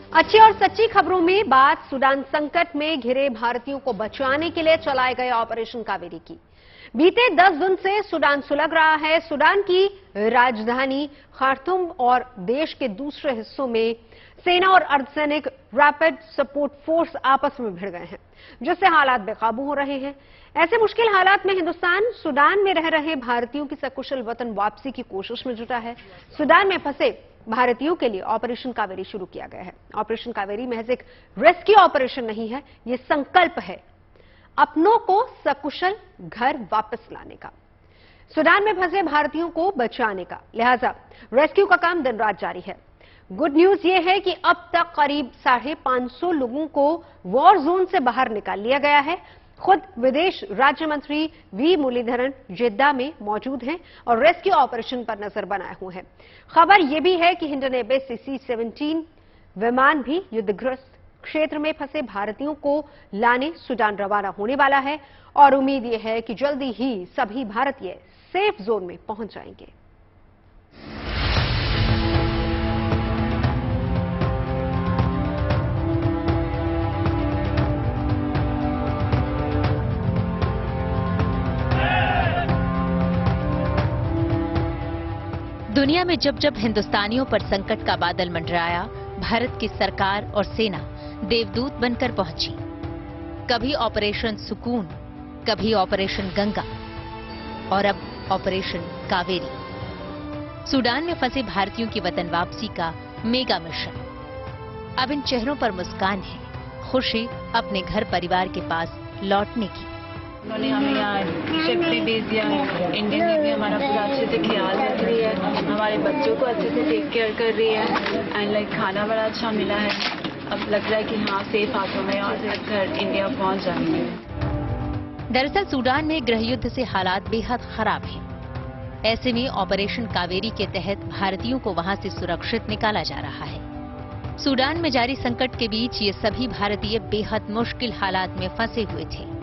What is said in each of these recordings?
अच्छी और सच्ची खबरों में बात सूडान संकट में घिरे भारतीयों को बचाने के लिए चलाए गए ऑपरेशन कावेरी की। बीते 10 दिन से सूडान सुलग रहा है। सूडान की राजधानी खार्तूम और देश के दूसरे हिस्सों में सेना और अर्धसैनिक रैपिड सपोर्ट फोर्स आपस में भिड़ गए हैं, जिससे हालात बेकाबू हो रहे हैं। ऐसे मुश्किल हालात में हिंदुस्तान सूडान में रह रहे भारतीयों की सकुशल वतन वापसी की कोशिश में जुटा है। सूडान में फंसे भारतीयों के लिए ऑपरेशन कावेरी शुरू किया गया है। ऑपरेशन कावेरी महज एक रेस्क्यू ऑपरेशन नहीं है, ये संकल्प है अपनों को सकुशल घर वापस लाने का, सूडान में फंसे भारतीयों को बचाने का। लिहाजा रेस्क्यू का काम दिन रात जारी है। गुड न्यूज ये है कि अब तक करीब 550 लोगों को वॉर जोन से बाहर निकाल लिया गया है। खुद विदेश राज्य मंत्री वी मुरलीधरन जेद्दा में मौजूद हैं और रेस्क्यू ऑपरेशन पर नजर बनाए हुए हैं। खबर यह भी है कि हिंडन एयरबेस से C-17 विमान भी युद्धग्रस्त क्षेत्र में फंसे भारतीयों को लाने सूडान रवाना होने वाला है और उम्मीद यह है कि जल्दी ही सभी भारतीय सेफ जोन में पहुंच जाएंगे। दुनिया में जब जब हिंदुस्तानियों पर संकट का बादल मंडराया, भारत की सरकार और सेना देवदूत बनकर पहुंची। कभी ऑपरेशन सुकून, कभी ऑपरेशन गंगा और अब ऑपरेशन कावेरी। सूडान में फंसे भारतीयों की वतन वापसी का मेगा मिशन। अब इन चेहरों पर मुस्कान है, खुशी अपने घर परिवार के पास लौटने की। उन्होंने हमें यहाँ शिप भी भेज दिया है। इंडियन नेवी हमारा पूरा अच्छे से ख्याल रख रही है, हमारे बच्चों को अच्छे से टेक केयर कर रही है एंड खाना बड़ा अच्छा मिला है। अब लग रहा है कि हाँ सेफ हाथों में और घर इंडिया पहुंच जाएंगे। दरअसल सूडान में गृह युद्ध से हालात बेहद खराब हैं। ऐसे में ऑपरेशन कावेरी के तहत भारतीयों को वहां से सुरक्षित निकाला जा रहा है। सूडान में जारी संकट के बीच ये सभी भारतीय बेहद मुश्किल हालात में फंसे हुए थे।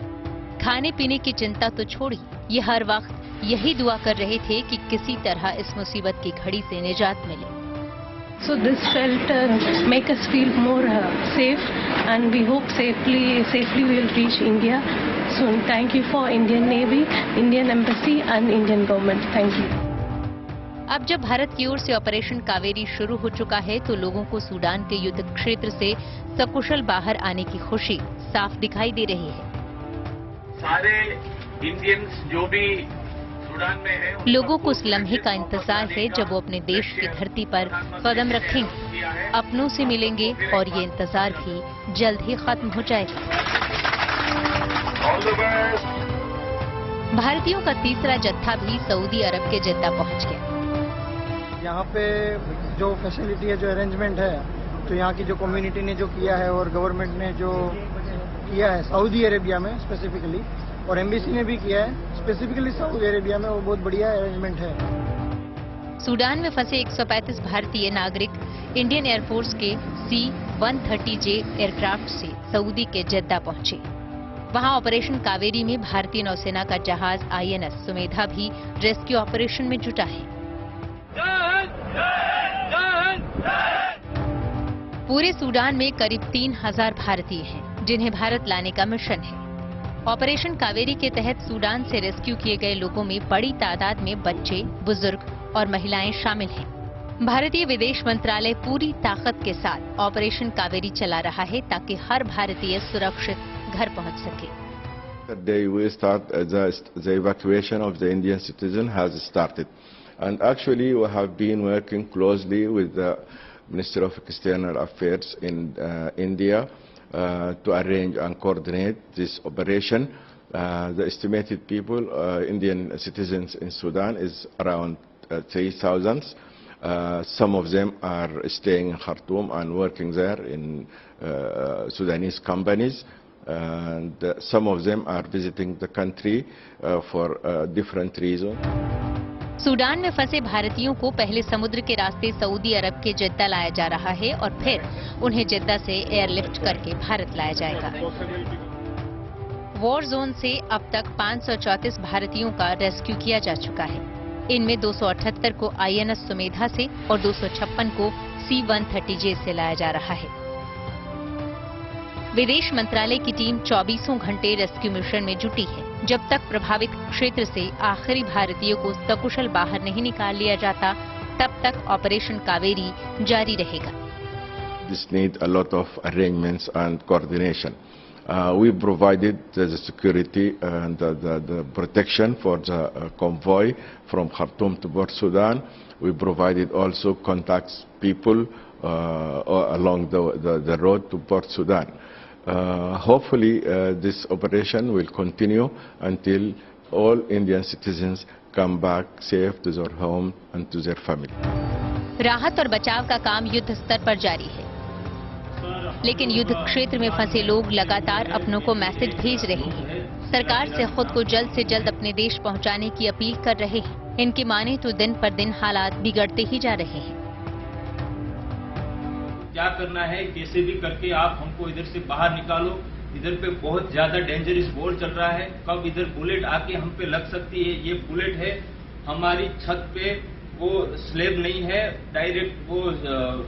खाने पीने की चिंता तो छोड़ी, ये हर वक्त यही दुआ कर रहे थे कि किसी तरह इस मुसीबत की घड़ी से निजात मिले। So this shelter make us feel more safe and we hope safely we will reach India soon. Thank you for Indian Navy, Indian Embassy and Indian government. Thank you. अब जब भारत की ओर से ऑपरेशन कावेरी शुरू हो चुका है तो लोगों को सूडान के युद्ध क्षेत्र से सकुशल बाहर आने की खुशी साफ दिखाई दे रही है। सारे इंडियंस जो भी सूडान में हैं, लोगों को उस लम्हे का इंतजार है जब वो अपने देश की धरती पर कदम रखेंगे, अपनों से मिलेंगे और ये इंतजार भी जल्द ही खत्म हो जाएगा। भारतीयों का तीसरा जत्था भी सऊदी अरब के जेद्दा पहुंच गया। यहाँ पे जो फैसिलिटी है, जो अरेंजमेंट है, तो यहाँ की जो कम्युनिटी ने जो किया है और गवर्नमेंट ने जो किया है सऊदी अरेबिया में स्पेसिफिकली, और एम्बेसी ने भी किया है स्पेसिफिकली सऊदी अरेबिया में, वो बहुत बढ़िया अरेंजमेंट है। सूडान में फंसे 135 भारतीय नागरिक इंडियन एयरफोर्स के C-130J एयरक्राफ्ट से सऊदी के जेद्दा पहुंचे। वहां ऑपरेशन कावेरी में भारतीय नौसेना का जहाज INS सुमेधा भी रेस्क्यू ऑपरेशन में जुटा है। पूरे सूडान में करीब 3000 भारतीय हैं जिन्हें भारत लाने का मिशन है। ऑपरेशन कावेरी के तहत सूडान से रेस्क्यू किए गए लोगों में बड़ी तादाद में बच्चे, बुजुर्ग और महिलाएं शामिल हैं। भारतीय विदेश मंत्रालय पूरी ताकत के साथ ऑपरेशन कावेरी चला रहा है ताकि हर भारतीय सुरक्षित घर पहुंच सके। Today we start the evacuation of the Indian citizen has started, and actually we have been working closely with the Minister of External Affairs in India to arrange and coordinate this operation. The estimated people, Indian citizens in Sudan, is around 3,000. Some of them are staying in Khartoum and working there in Sudanese companies, and some of them are visiting the country for different reasons. Sudan में फंसे भारतीयों को पहले समुद्र के रास्ते Saudi अरब के जेद्दा लाया जा रहा है और फिर उन्हें जेद्दा से एयरलिफ्ट करके भारत लाया जाएगा। वॉर जोन से अब तक 534 भारतीयों का रेस्क्यू किया जा चुका है। इनमें 278 को INS सुमेधा से और 256 को C-130J से लाया जा रहा है। विदेश मंत्रालय की टीम 24 घंटे रेस्क्यू मिशन में जुटी है। जब तक प्रभावित क्षेत्र से आखिरी भारतीय को सकुशल बाहर नहीं निकाल लिया जाता, तब तक ऑपरेशन कावेरी जारी रहेगा। This need a lot of arrangements and coordination. We provided the security and the protection for the convoy from Khartoum to Port Sudan. We provided also contacts people along the road to Port Sudan. Hopefully this operation will continue until all Indian citizens come back safe to their home and to their family. राहत और बचाव का काम युद्ध स्तर पर जारी है, लेकिन युद्ध क्षेत्र में फंसे लोग लगातार अपनों को मैसेज भेज रहे हैं। सरकार से खुद को जल्द से जल्द अपने देश पहुंचाने की अपील कर रहे हैं। इनकी माने तो दिन पर दिन हालात बिगड़ते ही जा रहे हैं। क्या करना है, कैसे भी करके आप हमको इधर से बाहर निकालो। इधर पे बहुत ज्यादा डेंजरस वॉर चल रहा है। कब इधर बुलेट आके हम पे लग सकती है। ये बुलेट है हमारी छत पे, वो स्लेब नहीं है, डायरेक्ट वो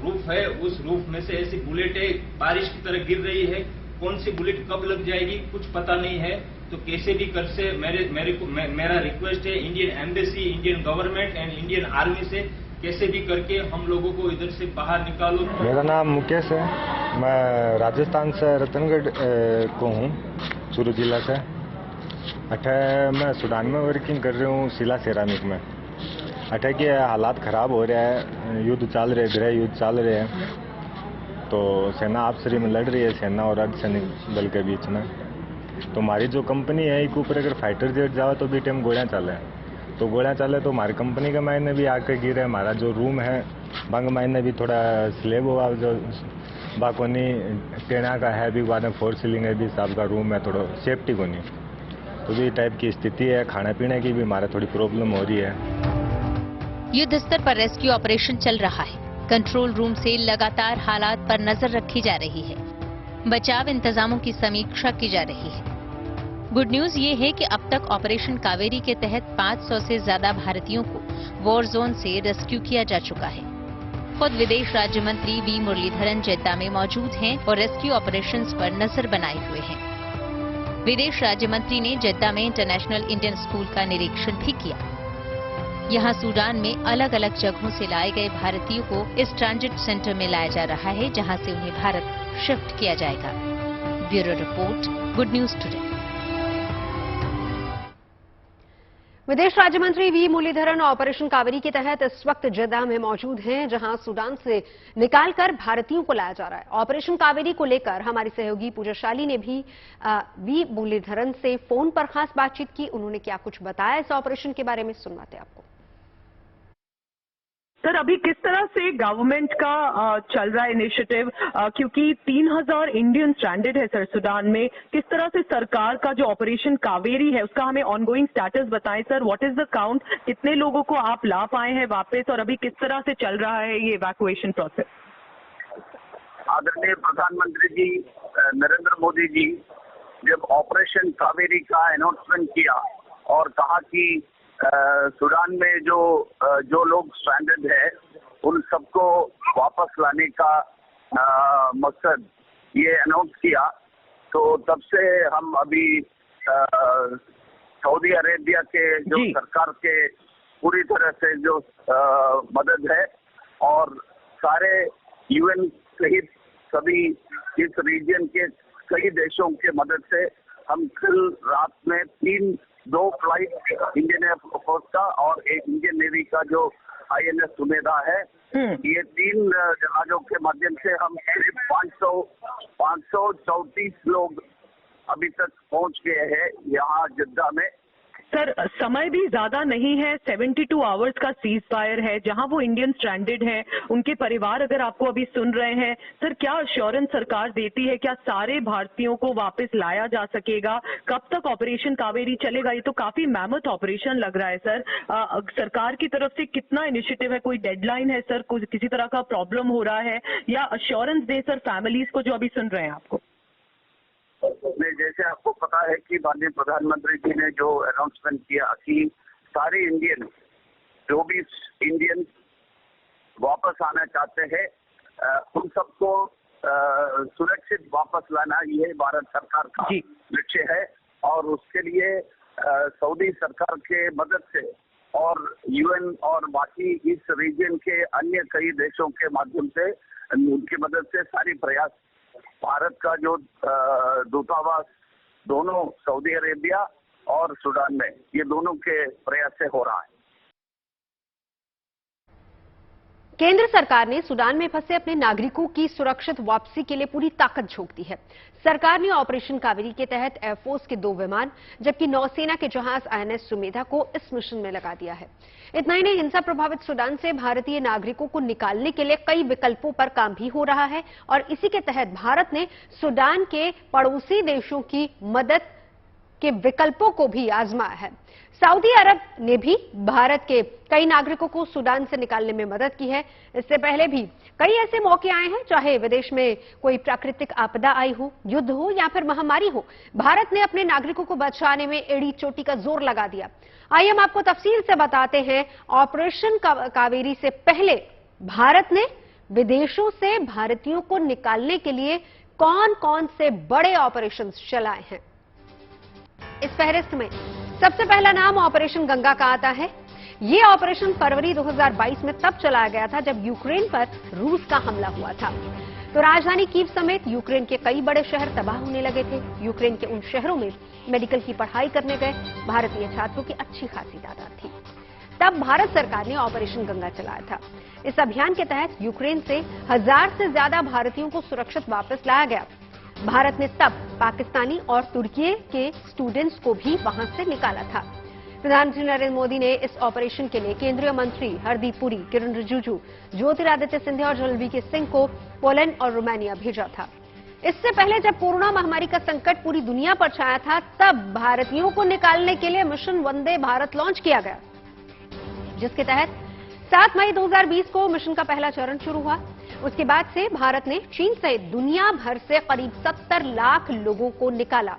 रूफ है। उस रूफ में से ऐसी बुलेटें बारिश की तरह गिर रही है। कौन सी बुलेट कब लग जाएगी कुछ पता नहीं है। तो कैसे भी कर से मेरा रिक्वेस्ट है Indian embassy, Indian government and Indian army से, कैसे भी करके हम लोगों को इधर से बाहर निकालो। मेरा नाम मुकेश है, मैं राजस्थान से रतनगढ़ को हूँ, चूरू जिला से। मैं सूडान में वर्किंग कर रही हूँ, सिला सेरामिक में। के हालात ख़राब हो रहे हैं, युद्ध चल रहे, गृह युद्ध चल रहे हैं। तो सेना आपसरी में लड़ रही है, सेना और अर्धसैनिक दल के बीच में। तो हमारी जो कंपनी है, एक ऊपर अगर फाइटर जेट जाओ तो भी टाइम गोलियाँ चले, तो गोलियाँ चले तो हमारी कंपनी के मायने भी आके गिरे। हमारा जो रूम है बंग मायने भी थोड़ा स्लेब हुआ, जो बाकोनी टेना का है भी, बाद में 4 सीलिंग है भी, साहब का रूम है, थोड़ा सेफ्टी को नहीं। तो ये टाइप की स्थिति है। खाने पीने की भी हमारा थोड़ी प्रॉब्लम हो रही है। युद्ध स्तर पर रेस्क्यू ऑपरेशन चल रहा है। कंट्रोल रूम से लगातार हालात पर नजर रखी जा रही है। बचाव इंतजामों की समीक्षा की जा रही है। गुड न्यूज ये है कि अब तक ऑपरेशन कावेरी के तहत 500 से ज्यादा भारतीयों को वॉर जोन से रेस्क्यू किया जा चुका है। खुद विदेश राज्य मंत्री वी मुरलीधरन जेद्दा में मौजूद हैं और रेस्क्यू ऑपरेशंस पर नजर बनाए हुए हैं। विदेश राज्य मंत्री ने जेद्दा में इंटरनेशनल इंडियन स्कूल का निरीक्षण भी किया। यहाँ सूडान में अलग अलग जगहों से लाए गए भारतीयों को इस ट्रांजिट सेंटर में लाया जा रहा है, जहाँ से उन्हें भारत शिफ्ट किया जाएगा। Bureau report, good news today. विदेश राज्य मंत्री वी मुरलीधरन ऑपरेशन कावेरी के तहत इस वक्त जेद्दा में मौजूद हैं, जहां सूडान से निकालकर भारतीयों को लाया जा रहा है। ऑपरेशन कावेरी को लेकर हमारी सहयोगी पूजाशाली ने भी वी मुरलीधरन से फोन पर खास बातचीत की। उन्होंने क्या कुछ बताया इस ऑपरेशन के बारे में, सुनवाते आपको। सर, अभी किस तरह से गवर्नमेंट का चल रहा है इनिशिएटिव, क्योंकि 3000 इंडियन स्ट्रैंडेड है सर सूडान में। किस तरह से सरकार का जो ऑपरेशन कावेरी है उसका हमें ऑनगोइंग स्टेटस बताएं sir. What is the count, कितने लोगों को आप ला पाए हैं वापस, और अभी किस तरह से चल रहा है ये इवैक्यूएशन प्रोसेस। आदरणीय प्रधानमंत्री जी नरेंद्र मोदी जी जब ऑपरेशन कावेरी का अनाउंसमेंट किया और कहा कि सूडान में जो लोग स्ट्रैंडेड है उन सबको वापस लाने का मकसद ये अनाउंस किया, तो तब से हम अभी सऊदी अरेबिया के जो सरकार के पूरी तरह से जो मदद है और सारे यूएन सहित सभी इस रीजन के कई देशों के मदद से हम कल रात में 2 फ्लाइट इंडियन एयरफोर्स का और एक इंडियन नेवी का जो INS सुमेधा है, ये 3 जहाजों के माध्यम से हम करीब 534 लोग अभी तक पहुंच गए हैं यहाँ जेद्दा में। सर, समय भी ज्यादा नहीं है, 72 आवर्स का सीज फायर है। जहां वो इंडियन स्ट्रैंडेड हैं, उनके परिवार अगर आपको अभी सुन रहे हैं सर, क्या अश्योरेंस सरकार देती है, क्या सारे भारतीयों को वापस लाया जा सकेगा? कब तक ऑपरेशन कावेरी चलेगा? ये तो काफी मेहनत ऑपरेशन लग रहा है सर। सरकार की तरफ से कितना इनिशिएटिव है, कोई डेडलाइन है सर, कुछ किसी तरह का प्रॉब्लम हो रहा है, या अश्योरेंस दे सर फैमिलीज को जो अभी सुन रहे हैं आपको? में जैसे आपको पता है कि माननीय प्रधानमंत्री जी ने जो अनाउंसमेंट किया कि सारे इंडियन जो भी इंडियन वापस आना चाहते हैं उन सबको सुरक्षित वापस लाना, ये भारत सरकार का लक्ष्य है। और उसके लिए सऊदी सरकार के मदद से और यूएन और बाकी इस रीजन के अन्य कई देशों के माध्यम से, उनकी मदद से सारी प्रयास, भारत का जो दूतावास दोनों सऊदी अरेबिया और सूडान में, ये दोनों के प्रयास से हो रहा है। केंद्र सरकार ने सूडान में फंसे अपने नागरिकों की सुरक्षित वापसी के लिए पूरी ताकत झोंक दी है। सरकार ने ऑपरेशन कावेरी के तहत एयरफोर्स के 2 विमान जबकि नौसेना के जहाज INS सुमेधा को इस मिशन में लगा दिया है। इतना ही नहीं, हिंसा प्रभावित सूडान से भारतीय नागरिकों को निकालने के लिए कई विकल्पों पर काम भी हो रहा है और इसी के तहत भारत ने सूडान के पड़ोसी देशों की मदद के विकल्पों को भी आजमाया है। सऊदी अरब ने भी भारत के कई नागरिकों को सूडान से निकालने में मदद की है। इससे पहले भी कई ऐसे मौके आए हैं, चाहे विदेश में कोई प्राकृतिक आपदा आई हो, युद्ध हो या फिर महामारी हो, भारत ने अपने नागरिकों को बचाने में एड़ी चोटी का जोर लगा दिया। आइए हम आपको तफसील से बताते हैं, ऑपरेशन कावेरी से पहले भारत ने विदेशों से भारतीयों को निकालने के लिए कौन कौन से बड़े ऑपरेशन चलाए हैं। इस फहरिस्त में सबसे पहला नाम ऑपरेशन गंगा का आता है। ये ऑपरेशन फरवरी 2022 में तब चलाया गया था जब यूक्रेन पर रूस का हमला हुआ था। तो राजधानी कीव समेत यूक्रेन के कई बड़े शहर तबाह होने लगे थे। यूक्रेन के उन शहरों में मेडिकल की पढ़ाई करने गए भारतीय छात्रों की अच्छी खासी तादाद थी। तब भारत सरकार ने ऑपरेशन गंगा चलाया था। इस अभियान के तहत यूक्रेन से 1000 से ज्यादा भारतीयों को सुरक्षित वापस लाया गया। भारत ने तब पाकिस्तानी और तुर्की के स्टूडेंट्स को भी वहां से निकाला था। प्रधानमंत्री नरेंद्र मोदी ने इस ऑपरेशन के लिए केंद्रीय मंत्री हरदीप पुरी, किरण रिजिजू, ज्योतिरादित्य सिंधिया और जलबीर सिंह को पोलैंड और रोमानिया भेजा था। इससे पहले जब कोरोना महामारी का संकट पूरी दुनिया पर छाया था, तब भारतीयों को निकालने के लिए मिशन वंदे भारत लॉन्च किया गया, जिसके तहत 7 मई 2020 को मिशन का पहला चरण शुरू हुआ। उसके बाद से भारत ने चीन सहित दुनिया भर से करीब 70 लाख लोगों को निकाला।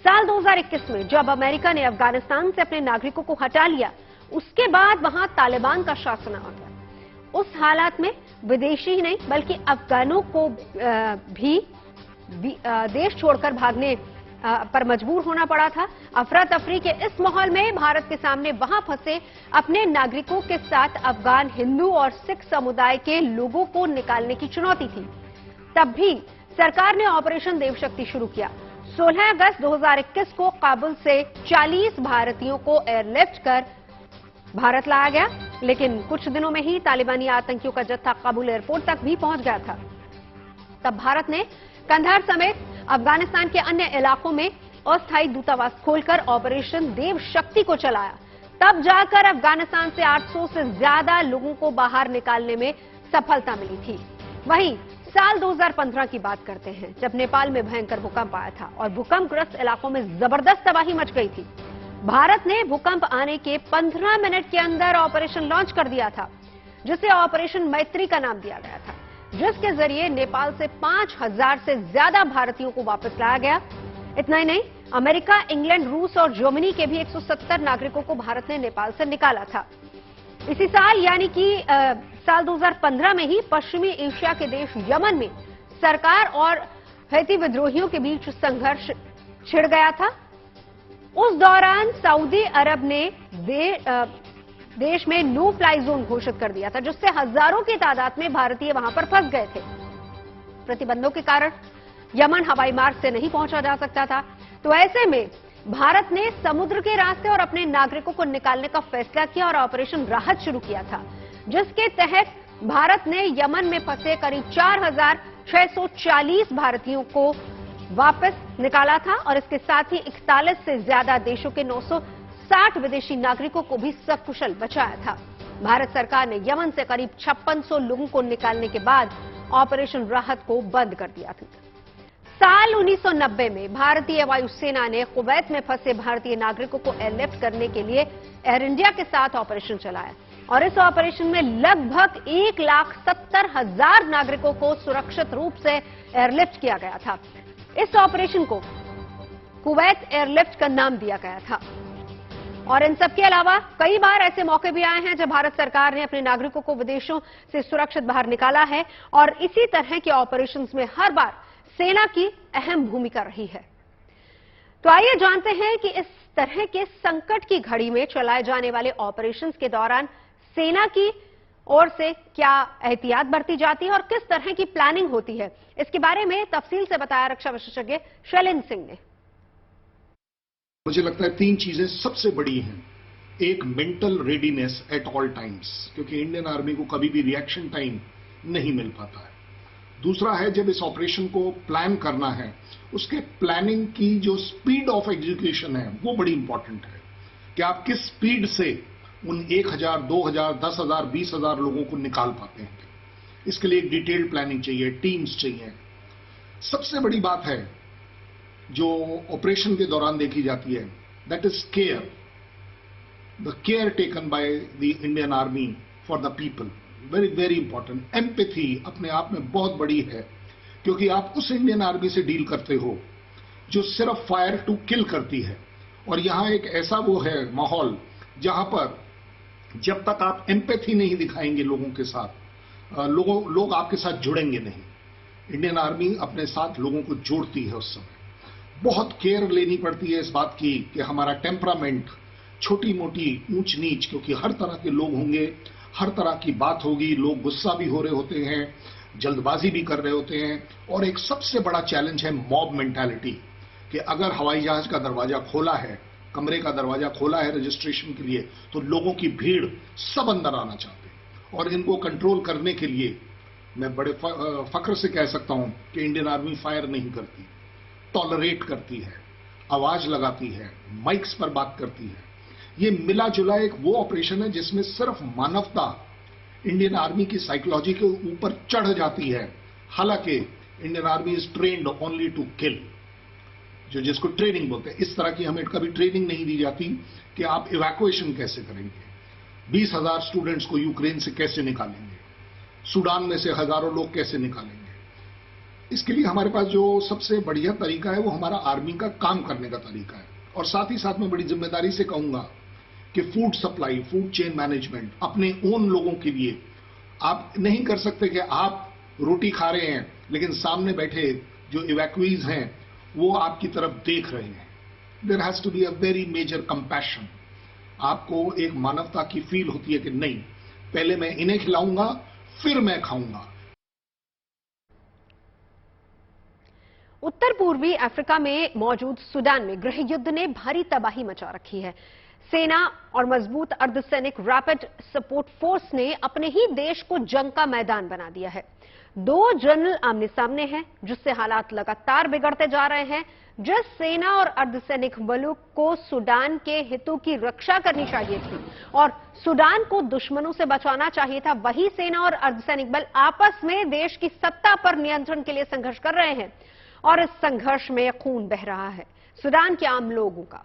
साल 2021 में जब अमेरिका ने अफगानिस्तान से अपने नागरिकों को हटा लिया, उसके बाद वहां तालिबान का शासन आ गया। उस हालात में विदेशी ही नहीं बल्कि अफगानों को भी देश छोड़कर भागने पर मजबूर होना पड़ा था। अफरा तफरी के इस माहौल में भारत के सामने वहां फंसे अपने नागरिकों के साथ अफगान हिंदू और सिख समुदाय के लोगों को निकालने की चुनौती थी। तब भी सरकार ने ऑपरेशन देवशक्ति शुरू किया। 16 अगस्त 2021 को काबुल से 40 भारतीयों को एयरलिफ्ट कर भारत लाया गया, लेकिन कुछ दिनों में ही तालिबानी आतंकियों का जत्था काबुल एयरपोर्ट तक भी पहुंच गया था। तब भारत ने कंधार समेत अफगानिस्तान के अन्य इलाकों में अस्थायी दूतावास खोलकर ऑपरेशन देवशक्ति को चलाया। तब जाकर अफगानिस्तान से 800 से ज्यादा लोगों को बाहर निकालने में सफलता मिली थी। वहीं साल 2015 की बात करते हैं, जब नेपाल में भयंकर भूकंप आया था और भूकंपग्रस्त इलाकों में जबरदस्त तबाही मच गई थी। भारत ने भूकंप आने के 15 मिनट के अंदर ऑपरेशन लॉन्च कर दिया था, जिसे ऑपरेशन मैत्री का नाम दिया गया था, जिसके जरिए नेपाल से 5000 से ज्यादा भारतीयों को वापस लाया गया। इतना ही नहीं, अमेरिका, इंग्लैंड, रूस और जर्मनी के भी 170 नागरिकों को भारत ने नेपाल से निकाला था। इसी साल यानी कि साल 2015 में ही पश्चिमी एशिया के देश यमन में सरकार और हौती विद्रोहियों के बीच संघर्ष छिड़ गया था। उस दौरान सऊदी अरब ने देश में नो फ्लाई जोन घोषित कर दिया था, जिससे हजारों की तादाद में भारतीय वहां पर फंस गए थे। प्रतिबंधों के कारण यमन हवाई मार्ग से नहीं पहुंचा जा सकता था। तो ऐसे में भारत ने समुद्र के रास्ते और अपने नागरिकों को निकालने का फैसला किया और ऑपरेशन राहत शुरू किया था, जिसके तहत भारत ने यमन में फंसे करीब 4640 भारतीयों को वापस निकाला था और इसके साथ ही 41 से ज्यादा देशों के 960 विदेशी नागरिकों को भी सकुशल बचाया था। भारत सरकार ने यमन से करीब 5600 लोगों को निकालने के बाद ऑपरेशन राहत को बंद कर दिया था। साल 1990 में भारतीय वायुसेना ने कुवैत में फंसे भारतीय नागरिकों को एयरलिफ्ट करने के लिए एयर इंडिया के साथ ऑपरेशन चलाया और इस ऑपरेशन में लगभग 1,70,000 नागरिकों को सुरक्षित रूप से एयरलिफ्ट किया गया था। इस ऑपरेशन को कुवैत एयरलिफ्ट का नाम दिया गया था और इन सब के अलावा कई बार ऐसे मौके भी आए हैं जब भारत सरकार ने अपने नागरिकों को विदेशों से सुरक्षित बाहर निकाला है और इसी तरह के ऑपरेशंस में हर बार सेना की अहम भूमिका रही है। तो आइए जानते हैं कि इस तरह के संकट की घड़ी में चलाए जाने वाले ऑपरेशंस के दौरान सेना की ओर से क्या एहतियात बरती जाती है और किस तरह की प्लानिंग होती है। इसके बारे में तफसील से बताया रक्षा विशेषज्ञ शैलेंद्र सिंह ने। मुझे लगता है 3 चीजें सबसे बड़ी हैं। एक, mental readiness at all times, क्योंकि इंडियन आर्मी को कभी भी रिएक्शन टाइम नहीं मिल पाता है। दूसरा है, जब इस ऑपरेशन को प्लान करना है, उसके प्लानिंग की जो स्पीड ऑफ एग्जीक्यूशन है वो बड़ी इंपॉर्टेंट है कि आप किस स्पीड से उन 1000, 2000, 10,000, 20,000 लोगों को निकाल पाते हैं। इसके लिए एक डिटेल्ड प्लानिंग चाहिए, टीम्स चाहिए। सबसे बड़ी बात है जो ऑपरेशन के दौरान देखी जाती है, that is care, the care taken by the Indian army for the people, very very important. Empathy अपने आप में बहुत बड़ी है, क्योंकि आप उस इंडियन आर्मी से डील करते हो जो सिर्फ फायर टू किल करती है, और यहां एक ऐसा वो है माहौल जहां पर जब तक आप एम्पैथी नहीं दिखाएंगे लोगों के साथ, लोग आपके साथ जुड़ेंगे नहीं। इंडियन आर्मी अपने साथ लोगों को जोड़ती है। उस समय बहुत केयर लेनी पड़ती है इस बात की कि हमारा टेम्परामेंट, छोटी मोटी ऊंच नीच, क्योंकि हर तरह के लोग होंगे, हर तरह की बात होगी, लोग गुस्सा भी हो रहे होते हैं, जल्दबाजी भी कर रहे होते हैं। और एक सबसे बड़ा चैलेंज है मॉब मेंटालिटी, कि अगर हवाई जहाज का दरवाजा खोला है, कमरे का दरवाजा खोला है रजिस्ट्रेशन के लिए, तो लोगों की भीड़ सब अंदर आना चाहते हैं। और इनको कंट्रोल करने के लिए मैं बड़े फख्र से कह सकता हूं कि इंडियन आर्मी फायर नहीं करती, टॉलरेट करती है, आवाज लगाती है, माइक्स पर बात करती है। ये मिला जुला एक वो ऑपरेशन है जिसमें सिर्फ मानवता इंडियन आर्मी की साइकोलॉजी के ऊपर चढ़ जाती है। हालांकि Indian Army is trained only to kill, जिसको ट्रेनिंग बोलते हैं। इस तरह की हमें कभी ट्रेनिंग नहीं दी जाती कि आप इवैक्यूएशन कैसे करेंगे, 20,000 स्टूडेंट्स को यूक्रेन से कैसे निकालेंगे, सूडान में से हजारों लोग कैसे निकालेंगे। इसके लिए हमारे पास जो सबसे बढ़िया तरीका है वो हमारा आर्मी का काम करने का तरीका है। और साथ ही साथ मैं बड़ी जिम्मेदारी से कहूंगा कि food supply, food chain management अपने ओन लोगों के लिए आप नहीं कर सकते कि आप रोटी खा रहे हैं लेकिन सामने बैठे जो इवैक्यूईज हैं वो आपकी तरफ देख रहे हैं। There has to be a very major compassion. आपको एक मानवता की फील होती है कि नहीं, पहले मैं इन्हें खिलाऊंगा फिर मैं खाऊंगा। उत्तर पूर्वी अफ्रीका में मौजूद सूडान में गृह युद्ध ने भारी तबाही मचा रखी है। सेना और मजबूत अर्धसैनिक रैपिड सपोर्ट फोर्स ने अपने ही देश को जंग का मैदान बना दिया है। 2 जनरल आमने सामने हैं, जिससे हालात लगातार बिगड़ते जा रहे हैं। जिस सेना और अर्धसैनिक बलों को सूडान के हितों की रक्षा करनी चाहिए थी और सूडान को दुश्मनों से बचाना चाहिए था, वही सेना और अर्धसैनिक बल आपस में देश की सत्ता पर नियंत्रण के लिए संघर्ष कर रहे हैं और इस संघर्ष में खून बह रहा है सूडान के आम लोगों का।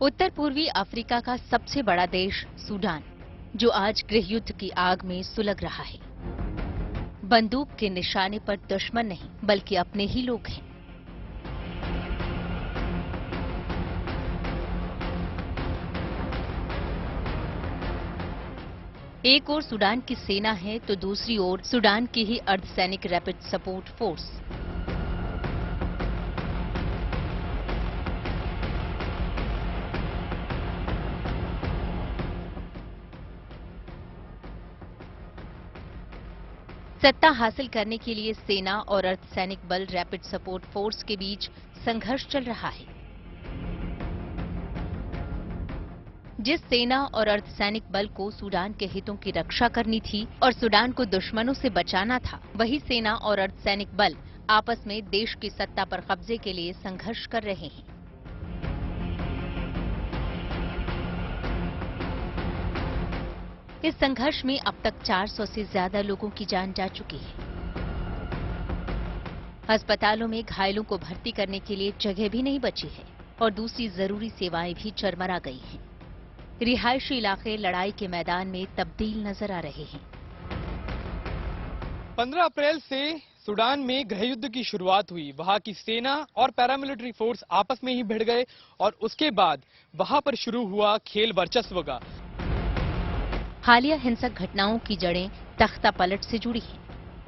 उत्तर पूर्वी अफ्रीका का सबसे बड़ा देश सूडान, जो आज गृह युद्ध की आग में सुलग रहा है। बंदूक के निशाने पर दुश्मन नहीं बल्कि अपने ही लोग हैं। एक ओर सूडान की सेना है तो दूसरी ओर सूडान की ही अर्धसैनिक रैपिड सपोर्ट फोर्स। सत्ता हासिल करने के लिए सेना और अर्धसैनिक बल रैपिड सपोर्ट फोर्स के बीच संघर्ष चल रहा है। जिस सेना और अर्धसैनिक बल को सूडान के हितों की रक्षा करनी थी और सूडान को दुश्मनों से बचाना था, वही सेना और अर्धसैनिक बल आपस में देश की सत्ता पर कब्जे के लिए संघर्ष कर रहे हैं। इस संघर्ष में अब तक 400 से ज्यादा लोगों की जान जा चुकी है। अस्पतालों में घायलों को भर्ती करने के लिए जगह भी नहीं बची है। और दूसरी जरूरी सेवाएं भी चरमरा गई हैं। रिहायशी इलाके लड़ाई के मैदान में तब्दील नजर आ रहे हैं। 15 अप्रैल से सूडान में गृहयुद्ध की शुरुआत हुई। वहां की सेना और पैरामिलिट्री फोर्स आपस में ही भिड़ गए और उसके बाद वहां पर शुरू हुआ खेल वर्चस्व का। हालिया हिंसक घटनाओं की जड़ें तख्ता पलट से जुड़ी हैं।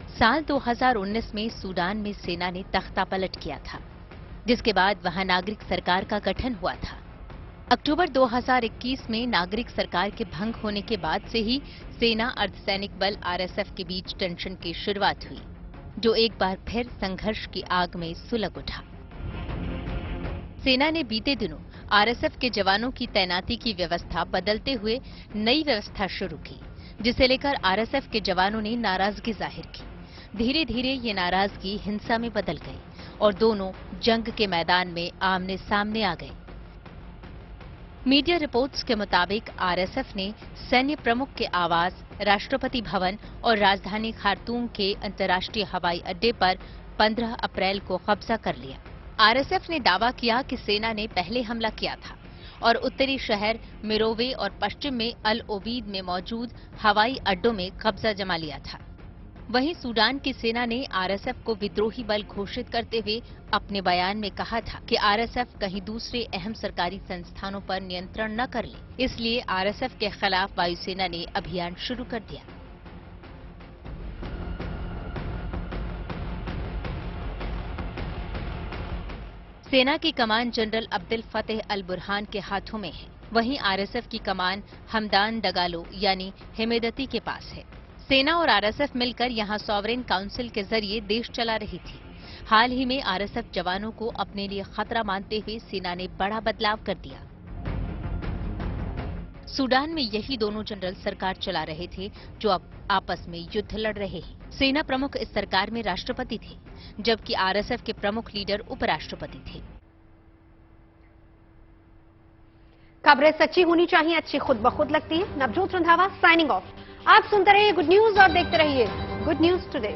साल 2019 में सूडान में सेना ने तख्ता पलट किया था, जिसके बाद वहां नागरिक सरकार का गठन हुआ था। अक्टूबर 2021 में नागरिक सरकार के भंग होने के बाद से ही सेना अर्धसैनिक बल आरएसएफ के बीच टेंशन की शुरुआत हुई, जो एक बार फिर संघर्ष की आग में सुलग उठा। सेना ने बीते दिनों आरएसएफ के जवानों की तैनाती की व्यवस्था बदलते हुए नई व्यवस्था शुरू की, जिसे लेकर आरएसएफ के जवानों ने नाराजगी जाहिर की। धीरे धीरे ये नाराजगी हिंसा में बदल गई और दोनों जंग के मैदान में आमने सामने आ गए। मीडिया रिपोर्ट्स के मुताबिक आरएसएफ ने सैन्य प्रमुख के आवास, राष्ट्रपति भवन और राजधानी खार्तूम के अंतर्राष्ट्रीय हवाई अड्डे पर 15 अप्रैल को कब्जा कर लिया। आरएसएफ ने दावा किया कि सेना ने पहले हमला किया था और उत्तरी शहर मिरोवे और पश्चिम में अल ओबीद में मौजूद हवाई अड्डों में कब्जा जमा लिया था। वहीं सूडान की सेना ने आरएसएफ को विद्रोही बल घोषित करते हुए अपने बयान में कहा था कि आरएसएफ कहीं दूसरे अहम सरकारी संस्थानों पर नियंत्रण न कर ले, इसलिए आरएसएफ के खिलाफ वायुसेना ने अभियान शुरू कर दिया। सेना की कमान जनरल अब्दुल फतेह अल बुरहान के हाथों में है, वहीं आरएसएफ की कमान हमदान डगालो यानी हिमेदती के पास है। सेना और आरएसएफ मिलकर यहां सॉवरेन काउंसिल के जरिए देश चला रही थी। हाल ही में आरएसएफ जवानों को अपने लिए खतरा मानते हुए सेना ने बड़ा बदलाव कर दिया। सूडान में यही दोनों जनरल सरकार चला रहे थे जो अब आपस में युद्ध लड़ रहे हैं। सेना प्रमुख इस सरकार में राष्ट्रपति थे, जबकि आरएसएफ के प्रमुख लीडर उपराष्ट्रपति थे। खबरें सच्ची होनी चाहिए, अच्छी खुद ब खुद लगती है। Navjot Randhawa signing off. आप सुनते रहिए गुड न्यूज और देखते रहिए गुड न्यूज टुडे।